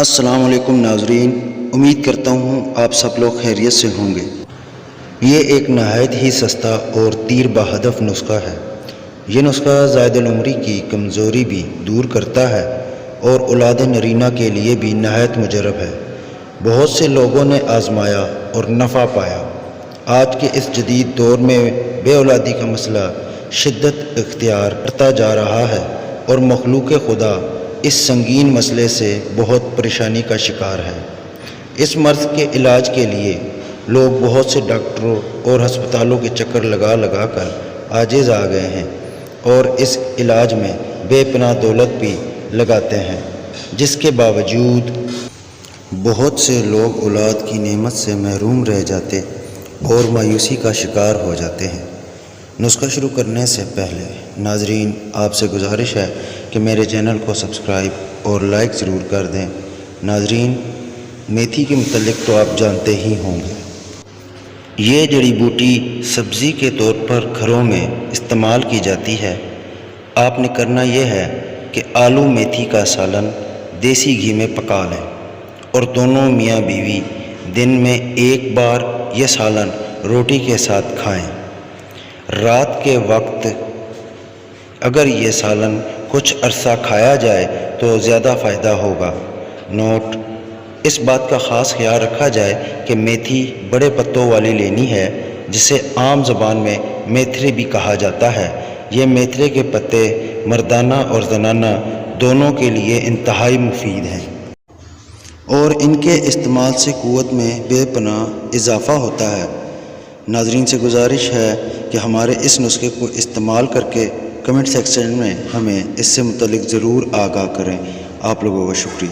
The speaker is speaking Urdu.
السلام علیکم ناظرین، امید کرتا ہوں آپ سب لوگ خیریت سے ہوں گے۔ یہ ایک نہایت ہی سستا اور تیر بہدف نسخہ ہے۔ یہ نسخہ زائد العمری کی کمزوری بھی دور کرتا ہے اور اولاد نرینہ کے لیے بھی نہایت مجرب ہے۔ بہت سے لوگوں نے آزمایا اور نفع پایا۔ آج کے اس جدید دور میں بے اولادی کا مسئلہ شدت اختیار کرتا جا رہا ہے اور مخلوق خدا اس سنگین مسئلے سے بہت پریشانی کا شکار ہے۔ اس مرض کے علاج کے لیے لوگ بہت سے ڈاکٹروں اور ہسپتالوں کے چکر لگا لگا کر عاجز آ گئے ہیں اور اس علاج میں بے پناہ دولت بھی لگاتے ہیں، جس کے باوجود بہت سے لوگ اولاد کی نعمت سے محروم رہ جاتے اور مایوسی کا شکار ہو جاتے ہیں۔ نسخہ شروع کرنے سے پہلے ناظرین آپ سے گزارش ہے کہ میرے چینل کو سبسکرائب اور لائک ضرور کر دیں۔ ناظرین، میتھی کے متعلق تو آپ جانتے ہی ہوں گے۔ یہ جڑی بوٹی سبزی کے طور پر گھروں میں استعمال کی جاتی ہے۔ آپ نے کرنا یہ ہے کہ آلو میتھی کا سالن دیسی گھی میں پکا لیں اور دونوں میاں بیوی دن میں ایک بار یہ سالن روٹی کے ساتھ کھائیں۔ رات کے وقت اگر یہ سالن کچھ عرصہ کھایا جائے تو زیادہ فائدہ ہوگا۔ نوٹ: اس بات کا خاص خیال رکھا جائے کہ میتھی بڑے پتوں والی لینی ہے، جسے عام زبان میں میتھرے بھی کہا جاتا ہے۔ یہ میتھرے کے پتے مردانہ اور زنانہ دونوں کے لیے انتہائی مفید ہیں اور ان کے استعمال سے قوت میں بے پناہ اضافہ ہوتا ہے۔ ناظرین سے گزارش ہے کہ ہمارے اس نسخے کو استعمال کر کے کمنٹ سیکشن میں ہمیں اس سے متعلق ضرور آگاہ کریں۔ آپ لوگوں کا شکریہ۔